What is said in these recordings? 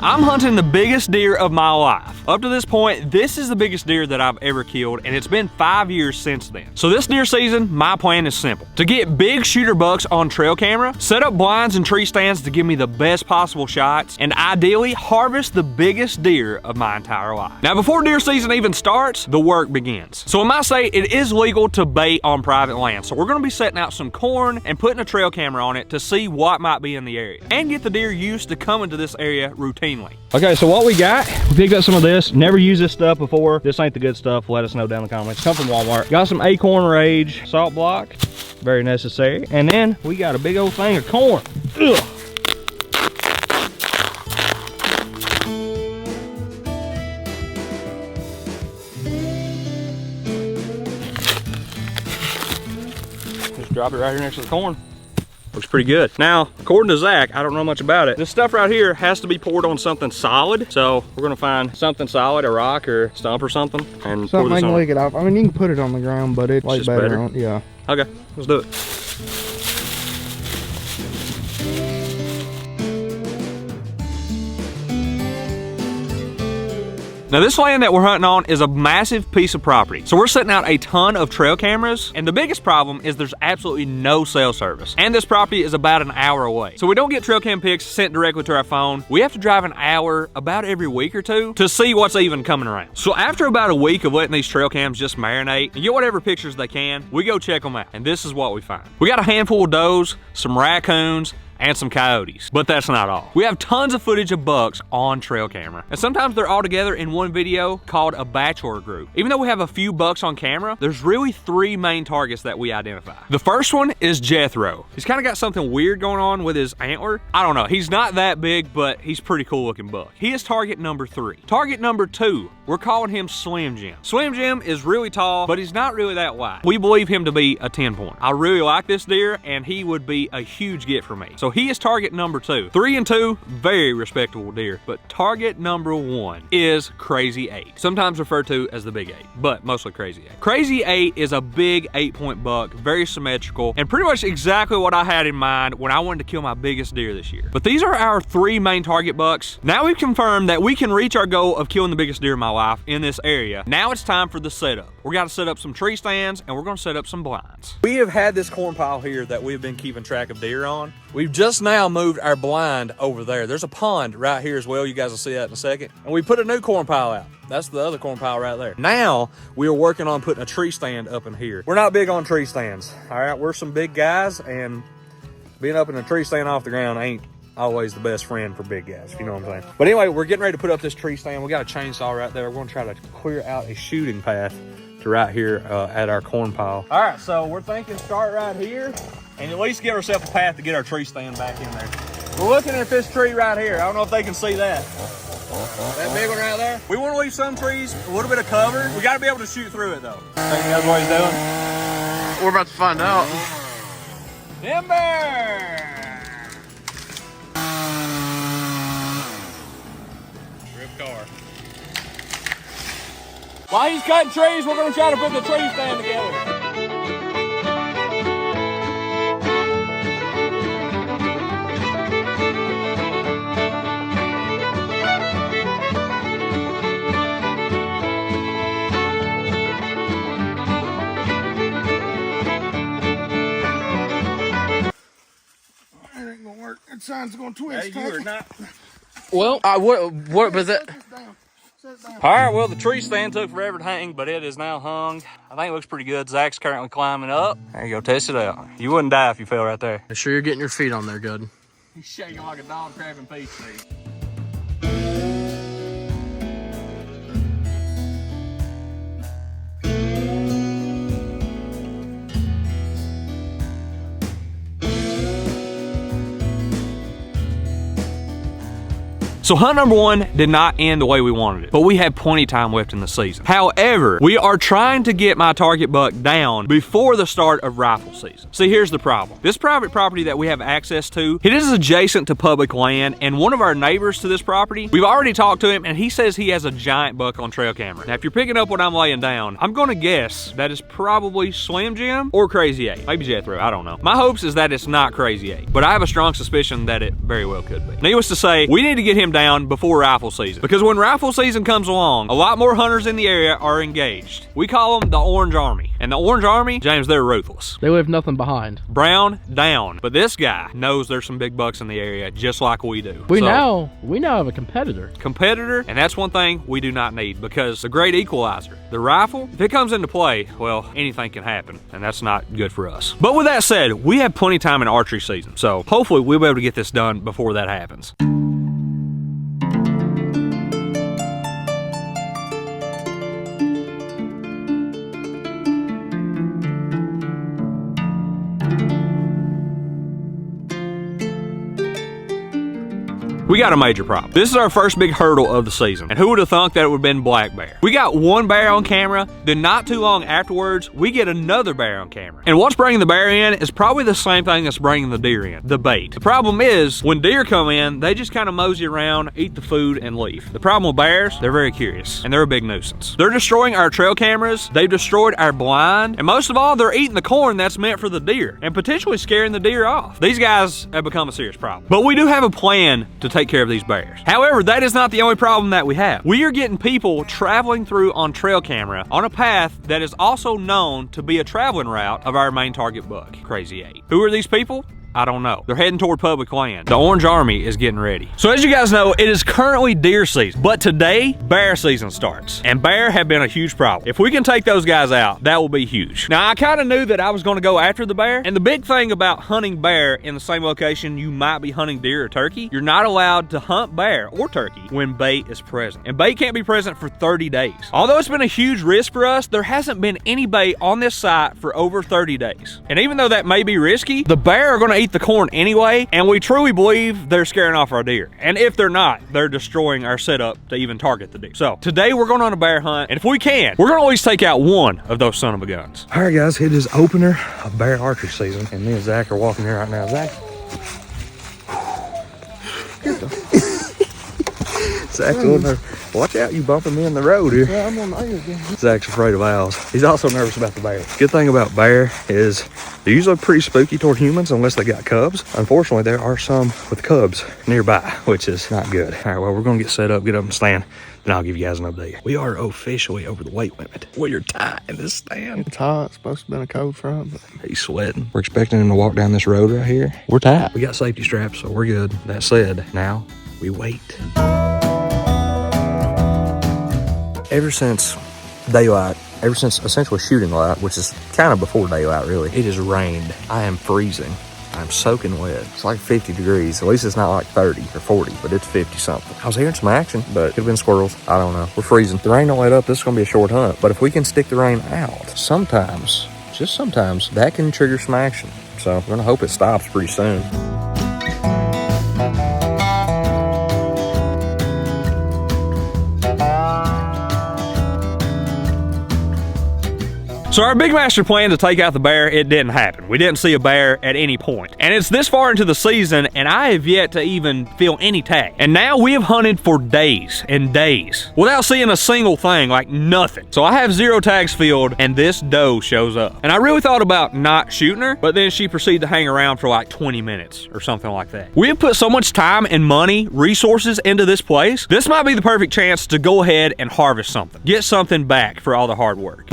I'm hunting the biggest deer of my life. Up to this point, this is the biggest deer that I've ever killed, and it's been 5 years since then. So this deer season, my plan is simple. To get big shooter bucks on trail camera, set up blinds and tree stands to give me the best possible shots, and ideally harvest the biggest deer of my entire life. Now before deer season even starts, the work begins. So in my state, it is legal to bait on private land. So we're gonna be setting out some corn and putting a trail camera on it to see what might be in the area, and get the deer used to coming to this area routinely. Okay, so what we got, we picked up some of this. Never used this stuff before. This ain't the good stuff. Let us know down in the comments. Come from Walmart. Got some Acorn Rage salt block. Very necessary. And then we got a big old thing of corn. Ugh. Just drop it right here next to the corn. Looks pretty good. Now, according to Zach, I don't know much about it. This stuff right here has to be poured on something solid. So we're gonna find something solid, a rock or stump or something, and pour something this I can on. lick it off. I mean, you can put it on the ground, but it's like better on, yeah. Okay, let's do it. Now this land that we're hunting on is a massive piece of property. So we're setting out a ton of trail cameras, and the biggest problem is there's absolutely no cell service. And this property is about an hour away. So we don't get trail cam pics sent directly to our phone. We have to drive an hour about every week or two to see what's even coming around. So after about a week of letting these trail cams just marinate and get whatever pictures they can, we go check them out. And this is what we find. We got a handful of does, some raccoons, and some coyotes. But that's not all. We have tons of footage of bucks on trail camera. And sometimes they're all together in one video called a bachelor group. Even though we have a few bucks on camera, there's really 3 main targets that we identify. The first one is Jethro. He's kind of got something weird going on with his antler. I don't know, he's not that big, but he's pretty cool looking buck. He is target number 3. Target number 2, we're calling him Slim Jim. Slim Jim is really tall, but he's not really that wide. We believe him to be a 10-point. I really like this deer, and he would be a huge get for me. So he is target number 2. 3 and 2, very respectable deer, but target number 1 is Crazy 8, sometimes referred to as the Big 8, but mostly Crazy 8. Crazy 8 is a big 8-point buck, very symmetrical, and pretty much exactly what I had in mind when I wanted to kill my biggest deer this year. But these are our 3 main target bucks. Now we've confirmed that we can reach our goal of killing the biggest deer of my life in this area. Now it's time for the setup. We got to set up some tree stands, and we're going to set up some blinds. We have had this corn pile here that we've been keeping track of deer on. We've just now moved our blind over there. There's a pond right here as well. You guys will see that in a second. And we put a new corn pile out. That's the other corn pile right there. Now we are working on putting a tree stand up in here. We're not big on tree stands. All right, we're some big guys, and being up in a tree stand off the ground ain't always the best friend for big guys, if you know what I'm saying. But anyway, we're getting ready to put up this tree stand. We got a chainsaw right there. We're gonna try to clear out a shooting path to right here at our corn pile. All right, so we're thinking start right here and at least give ourselves a path to get our tree stand back in there. We're looking at this tree right here. I don't know if they can see that. That big one right there. We want to leave some trees a little bit of cover. We got to be able to shoot through it though. Think he knows what he's doing? We're about to find out. Timber! Rip car. While he's cutting trees, we're going to try to put the tree stand together. That ain't gonna work. That sign's gonna twist. Hey, you are not. Well, what was it? All right, well, the tree stand took forever to hang, but it is now hung. I think it looks pretty good. Zach's currently climbing up. There you go, test it out. You wouldn't die if you fell right there. Make sure you're getting your feet on there good. He's shaking like a dog crabbing peach tree. So hunt number 1 did not end the way we wanted it, but we had plenty of time left in the season. However, we are trying to get my target buck down before the start of rifle season. See, here's the problem. This private property that we have access to, it is adjacent to public land, and one of our neighbors to this property, we've already talked to him, and he says he has a giant buck on trail camera. Now, if you're picking up what I'm laying down, I'm gonna guess that is probably Slim Jim or Crazy 8. Maybe Jethro, I don't know. My hopes is that it's not Crazy 8, but I have a strong suspicion that it very well could be. Needless to say, we need to get him down down before rifle season. Because when rifle season comes along, a lot more hunters in the area are engaged. We call them the Orange Army. And the Orange Army, James, they're ruthless. They leave nothing behind. Brown down. But this guy knows there's some big bucks in the area just like we do. We now have a competitor. Competitor, and that's one thing we do not need, because the great equalizer, the rifle, if it comes into play, well, anything can happen, and that's not good for us. But with that said, we have plenty of time in archery season, so hopefully we'll be able to get this done before that happens. We got a major problem. This is our first big hurdle of the season, and who would have thunk that it would have been black bear? We got one bear on camera, then not too long afterwards, we get another bear on camera. And what's bringing the bear in is probably the same thing that's bringing the deer in, the bait. The problem is, when deer come in, they just kind of mosey around, eat the food, and leave. The problem with bears, they're very curious, and they're a big nuisance. They're destroying our trail cameras, they've destroyed our blind, and most of all, they're eating the corn that's meant for the deer, and potentially scaring the deer off. These guys have become a serious problem. But we do have a plan to take care of these bears. However, that is not the only problem that we have. We are getting people traveling through on trail camera on a path that is also known to be a traveling route of our main target buck, Crazy 8. Who are these people? I don't know. They're heading toward public land. The Orange Army is getting ready. So as you guys know, it is currently deer season, but today, bear season starts. And bear have been a huge problem. If we can take those guys out, that will be huge. Now, I kind of knew that I was going to go after the bear, and the big thing about hunting bear in the same location you might be hunting deer or turkey, you're not allowed to hunt bear or turkey when bait is present. And bait can't be present for 30 days. Although it's been a huge risk for us, there hasn't been any bait on this site for over 30 days. And even though that may be risky, the bear are going to eat the corn anyway, and we truly believe they're scaring off our deer. And if they're not, they're destroying our setup to even target the deer. So today we're going on a bear hunt, and if we can, we're going to at least take out one of those son of a guns. All right, guys, it is opener of bear archery season, and me and Zach are walking here right now. Zach. Zach, watch out, you bumping me in the road here. Yeah, I'm on my ears. Zach's afraid of owls. He's also nervous about the bear. Good thing about bear is they're usually pretty spooky toward humans unless they got cubs. Unfortunately, there are some with cubs nearby, which is not good. All right, well, we're gonna get set up, get up and stand, then I'll give you guys an update. We are officially over the weight limit. We are tight in this stand. It's hot. It's supposed to have been a cold front, but he's sweating. We're expecting him to walk down this road right here. We're tight. We got safety straps, so we're good. That said, now we wait. Ever since daylight, ever since essentially shooting light, which is kind of before daylight really, it has rained. I am freezing. I'm soaking wet. It's like 50 degrees. At least it's not like 30 or 40, but it's 50 something. I was hearing some action, but it could have been squirrels. I don't know. We're freezing. The rain don't let up. This is going to be a short hunt. But if we can stick the rain out, sometimes, just sometimes, that can trigger some action. So we're going to hope it stops pretty soon. So our big master plan to take out the bear, it didn't happen. We didn't see a bear at any point. And it's this far into the season, and I have yet to even feel any tag. And now we have hunted for days and days without seeing a single thing, like nothing. So I have 0 tags filled, and this doe shows up. And I really thought about not shooting her, but then she proceeded to hang around for like 20 minutes or something like that. We have put so much time and money, resources into this place. This might be the perfect chance to go ahead and harvest something. Get something back for all the hard work.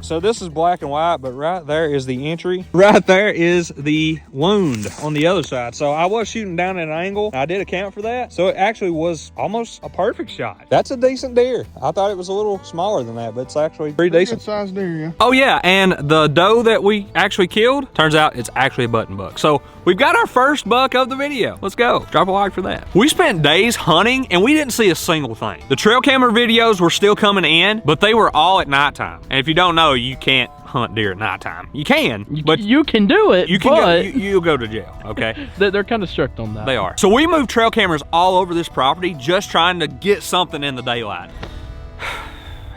So this is black and white, but right there is the entry. Right there is the wound on the other side. So I was shooting down at an angle. I did account for that. So it actually was almost a perfect shot. That's a decent deer. I thought it was a little smaller than that, but it's actually pretty decent. Good sized deer, yeah. Oh yeah, and the doe that we actually killed, turns out it's actually a button buck. So we've got our first buck of the video. Let's go. Drop a like for that. We spent days hunting and we didn't see a single thing. The trail camera videos were still coming in, but they were all at nighttime. And if you don't know, you can't hunt deer at nighttime. You can, but you can do it. You can go, you'll go to jail, okay? They're kind of strict on that. They are. So we moved trail cameras all over this property just trying to get something in the daylight.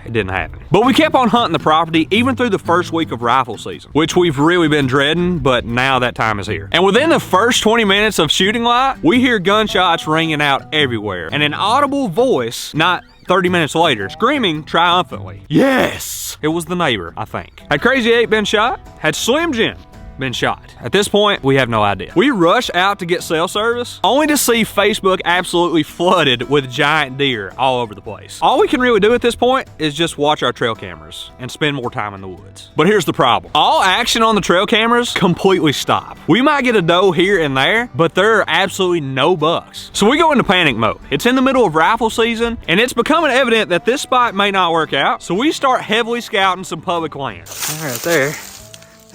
it didn't happen. But we kept on hunting the property even through the first week of rifle season, which we've really been dreading, but now that time is here. And within the first 20 minutes of shooting light, we hear gunshots ringing out everywhere, and an audible voice, not 30 minutes later, screaming triumphantly. Yes! It was the neighbor, I think. Had Crazy 8 been shot? Had Slim Jim been shot? At this point, we have no idea. We rush out to get cell service, only to see Facebook absolutely flooded with giant deer all over the place. All we can really do at this point is just watch our trail cameras and spend more time in the woods. But here's the problem. All action on the trail cameras completely stop. We might get a doe here and there, but there are absolutely no bucks. So we go into panic mode. It's in the middle of rifle season, and it's becoming evident that this spot may not work out, so we start heavily scouting some public land. Right there.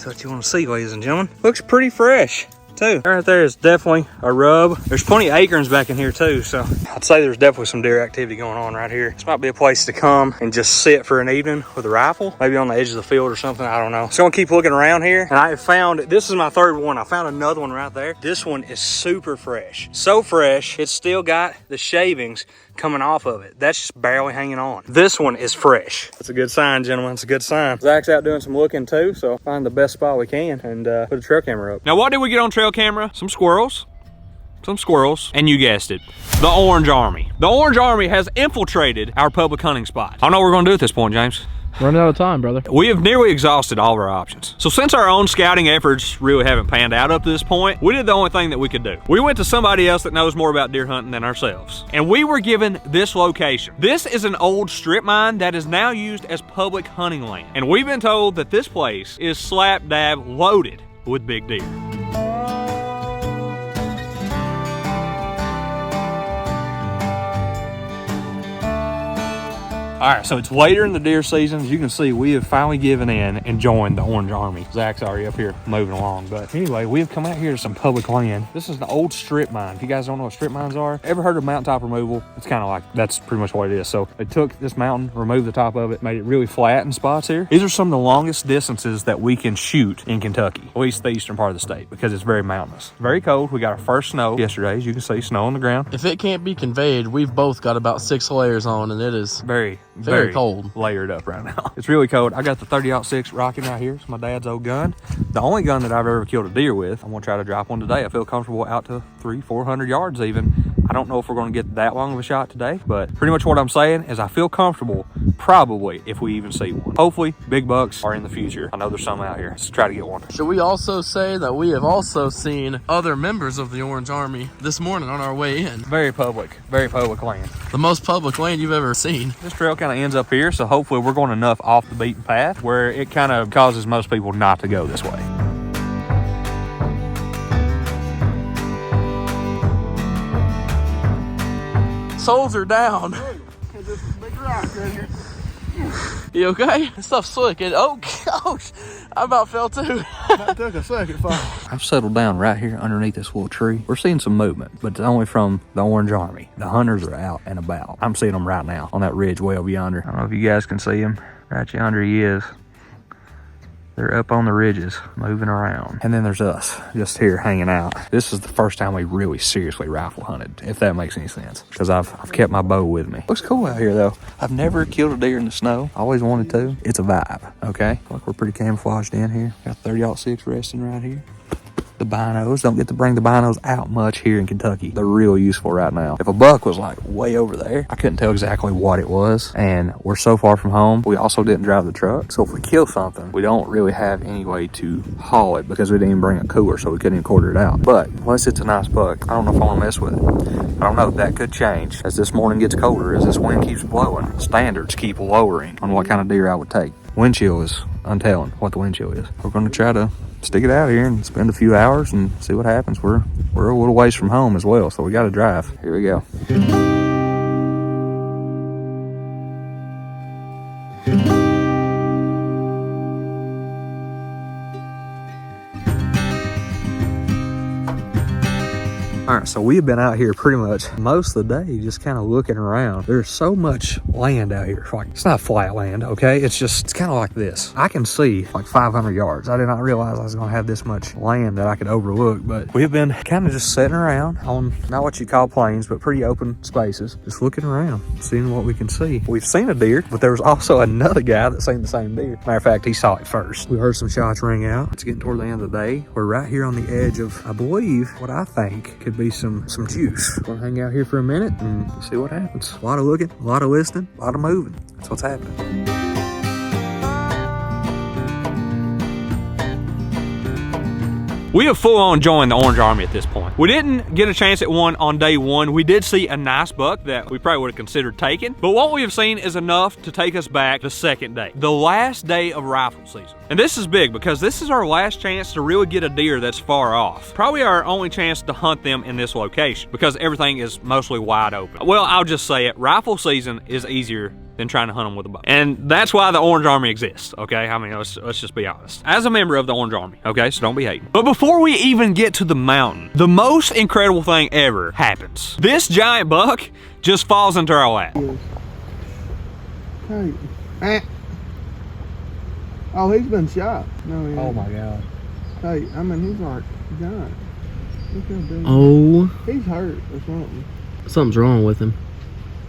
That's what you want to see, ladies and gentlemen. Looks pretty fresh, too. Right there is definitely a rub. There's plenty of acorns back in here, too, so I'd say there's definitely some deer activity going on right here. This might be a place to come and just sit for an evening with a rifle, maybe on the edge of the field or something, I don't know. So I'm gonna keep looking around here, and I have found, this is my third one. I found another one right there. This one is super fresh. So fresh, it's still got the shavings coming off of it. That's just barely hanging on. This one is fresh. That's a good sign, gentlemen. It's a good sign. Zach's out doing some looking too, so find the best spot we can and put a trail camera up. Now, what did we get on trail camera? Some squirrels, and you guessed it, the Orange Army. The Orange Army has infiltrated our public hunting spot. I don't know what we're gonna do at this point, James. Running out of time, brother. We have nearly exhausted all of our options. So since our own scouting efforts really haven't panned out up to this point, we did the only thing that we could do. We went to somebody else that knows more about deer hunting than ourselves. And we were given this location. This is an old strip mine that is now used as public hunting land. And we've been told that this place is slap dab loaded with big deer. All right, so it's later in the deer season. As you can see, we have finally given in and joined the Orange Army. Zach's already up here moving along. But anyway, we have come out here to some public land. This is an old strip mine. If you guys don't know what strip mines are, ever heard of mountaintop removal? It's kind of like, that's pretty much what it is. So they took this mountain, removed the top of it, made it really flat in spots here. These are some of the longest distances that we can shoot in Kentucky, at least the eastern part of the state, because it's very mountainous. Very cold. We got our first snow yesterday. As you can see, snow on the ground. If it can't be conveyed, we've both got about 6 layers on, and it is Very cold. Layered up right now. It's really cold. I got the 30-06 rocking right here. It's my dad's old gun. The only gun that I've ever killed a deer with. I'm gonna try to drop one today. I feel comfortable out to 300-400 yards even. I don't know if we're gonna get that long of a shot today, but pretty much what I'm saying is I feel comfortable probably if we even see one. Hopefully big bucks are in the future. I know there's some out here. Let's try to get one. Should we also say that we have also seen other members of the Orange Army this morning on our way in? Very public land. The most public land you've ever seen. This trail kind of ends up here, so hopefully we're going enough off the beaten path where it kind of causes most people not to go this way. Soles are down. You okay? This stuff's slick. And oh gosh, I about fell too. That took a second fall. I've settled down right here underneath this little tree. We're seeing some movement, but it's only from the Orange Army. The hunters are out and about. I'm seeing them right now on that ridge way over yonder. I don't know if you guys can see him. Right yonder he is. They're up on the ridges, moving around. And then there's us, just here hanging out. This is the first time we really seriously rifle hunted, if that makes any sense. Because I've kept my bow with me. Looks cool out here though. I've never killed a deer in the snow. Always wanted to. It's a vibe, okay? Like we're pretty camouflaged in here. Got 30-06 resting right here. The binos, don't get to bring the binos out much here in Kentucky. They're real useful right now. If a buck was like way over there, I couldn't tell exactly what it was. And we're so far from home. We also didn't drive the truck. So if we kill something, we don't really have any way to haul it because we didn't even bring a cooler, so we couldn't even quarter it out. But unless it's a nice buck, I don't know if I want to mess with it. I don't know. That could change as this morning gets colder, as this wind keeps blowing. Standards keep lowering on what kind of deer I would take. Wind chill is untelling what the wind chill is. We're going to try to stick it out here and spend a few hours and see what happens. We're a little ways from home as well, so we got to drive. Here we go. All different. So we have been out here pretty much most of the day just kind of looking around. There's so much land out here. Like, it's not flat land, okay? It's kind of like this. I can see like 500 yards. I did not realize I was going to have this much land that I could overlook, but we've been kind of just sitting around on not what you call plains, but pretty open spaces, just looking around, seeing what we can see. We've seen a deer, but there was also another guy that seen the same deer. Matter of fact, he saw it first. We heard some shots ring out. It's getting toward the end of the day. We're right here on the edge of, I believe, what I think could be some juice. We'll hang out here for a minute and see what happens. A lot of looking, a lot of listening, a lot of moving. That's what's happening. We have full on joined the Orange Army at this point. We didn't get a chance at one on day one. We did see a nice buck that we probably would have considered taking, but what we have seen is enough to take us back the second day, the last day of rifle season. And this is big because this is our last chance to really get a deer that's far off. Probably our only chance to hunt them in this location because everything is mostly wide open. Well, I'll just say it, rifle season is easier than trying to hunt them with a bow. And that's why the Orange Army exists, okay? I mean, let's just be honest. As a member of the Orange Army, okay? So don't be hating. But before we even get to the mountain, the most incredible thing ever happens. This giant buck just falls into our lap. Hey. Oh, he's been shot. No, he Oh my God. Hey, I mean, he's like giant. Look how big. Oh, He's hurt or something. something's wrong with him.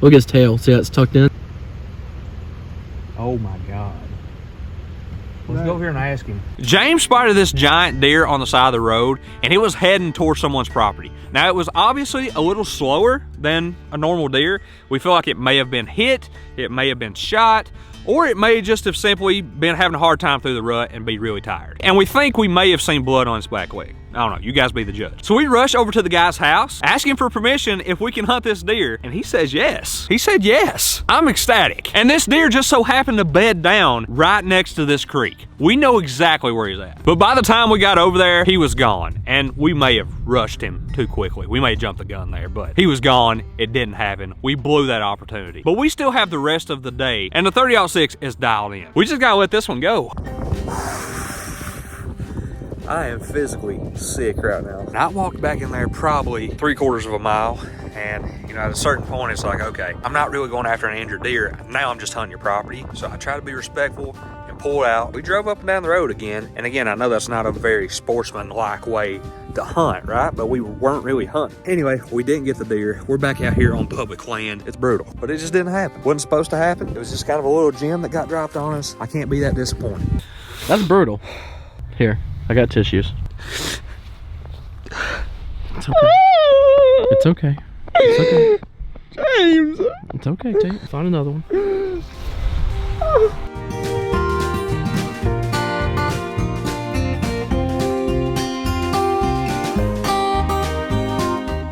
Look at his tail. See how it's tucked in? Oh my God. Let's go over here and ask him. James spotted this giant deer on the side of the road and it was heading towards someone's property. Now it was obviously a little slower than a normal deer. We feel like it may have been hit, it may have been shot, or it may just have simply been having a hard time through the rut and be really tired. And we think we may have seen blood on his back leg. I don't know, you guys be the judge. So we rush over to the guy's house, asking for permission if we can hunt this deer, and he says yes. He said yes. I'm ecstatic. And this deer just so happened to bed down right next to this creek. We know exactly where he's at. But by the time we got over there, he was gone. And we may have rushed him too quickly. We may have jumped the gun there, but he was gone. It didn't happen. We blew that opportunity. But we still have the rest of the day, and the 30-06 is dialed in. We just gotta let this one go. I am physically sick right now. And I walked back in there probably 3/4 of a mile. And, you know, at a certain point, it's like, okay, I'm not really going after an injured deer. Now I'm just hunting your property. So I try to be respectful and pull out. We drove up and down the road again. And again, I know that's not a very sportsman-like way to hunt, right? But we weren't really hunting. Anyway, we didn't get the deer. We're back out here on public land. It's brutal, but it just didn't happen. Wasn't supposed to happen. It was just kind of a little gem that got dropped on us. I can't be that disappointed. That's brutal. Here, I got tissues. It's okay. It's okay. It's okay. James! It's okay, Tate. Find another one.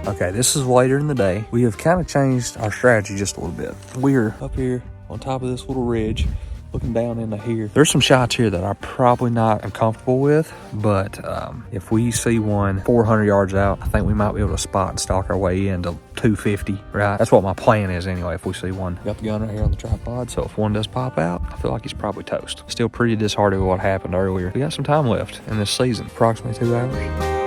Okay, this is later in the day. We have kind of changed our strategy just a little bit. We're up here on top of this little ridge, looking down into here. There's some shots here that I'm probably not comfortable with, but if we see one 400 yards out, I think we might be able to spot and stalk our way into 250, right? That's what my plan is anyway, if we see one. Got the gun right here on the tripod, so if one does pop out, I feel like he's probably toast. Still pretty disheartened with what happened earlier. We got some time left in this season, approximately 2 hours.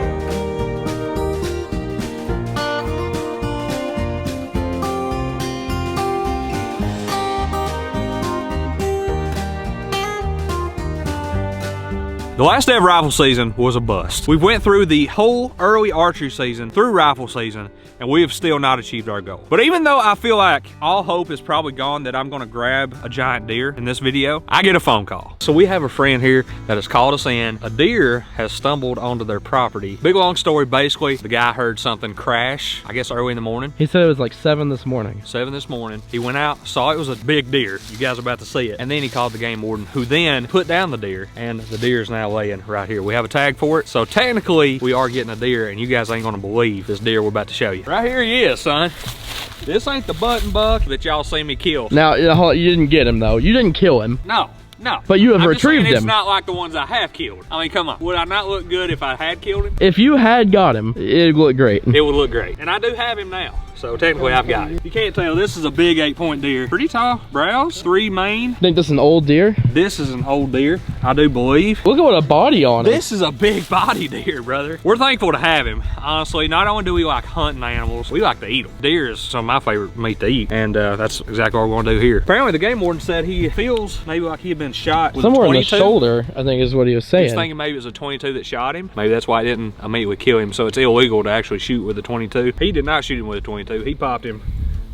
The last day of rifle season was a bust. We went through the whole early archery season through rifle season, and we have still not achieved our goal. But even though I feel like all hope is probably gone that I'm gonna grab a giant deer in this video, I get a phone call. So we have a friend here that has called us in. A deer has stumbled onto their property. Big long story, basically, the guy heard something crash, I guess early in the morning. He said it was like 7 this morning. 7 this morning. He went out, saw it was a big deer. You guys are about to see it. And then he called the game warden, who then put down the deer, and the deer is now laying right here. We have a tag for it, so technically we are getting a deer, and you guys ain't gonna believe this deer we're about to show you. Right here he is, son. This ain't the button buck that y'all see me kill. Now, you didn't get him though. You didn't kill him. No. No. But you have I'm retrieved just saying him. It's not like the ones I have killed. I mean, come on. Would I not look good if I had killed him? If you had got him, it'd look great. It would look great. And I do have him now. So technically I've got it. You can't tell, this is a big 8-point deer. Pretty tall brows, 3 main. Think this is an old deer? This is an old deer, I do believe. Look at what a body on it. This is a big body deer, brother. We're thankful to have him. Honestly, not only do we like hunting animals, we like to eat them. Deer is some of my favorite meat to eat, and that's exactly what we're gonna do here. Apparently the game warden said he feels maybe like he had been shot with somewhere a in 22. the shoulder, I think is what he was saying. He's thinking maybe it was a 22 that shot him. Maybe that's why it didn't immediately kill him, so it's illegal to actually shoot with a 22. He did not shoot him with a 22. He popped him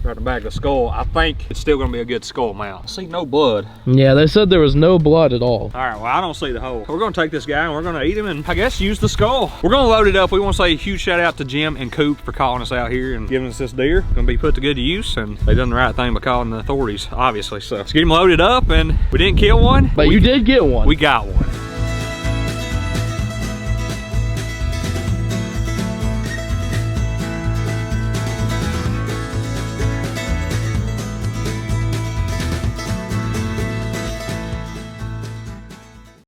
right in the back of the skull. I think it's still gonna be a good skull mount. See no blood. Yeah, they said there was no blood at all. All right, well, I don't see the hole. We're gonna take this guy and we're gonna eat him and I guess use the skull. We're gonna load it up. We wanna say a huge shout out to Jim and Coop for calling us out here and giving us this deer. Gonna be put to good use, and they done the right thing by calling the authorities, obviously. So let's get him loaded up, and we didn't kill one. But you did get one. We got one.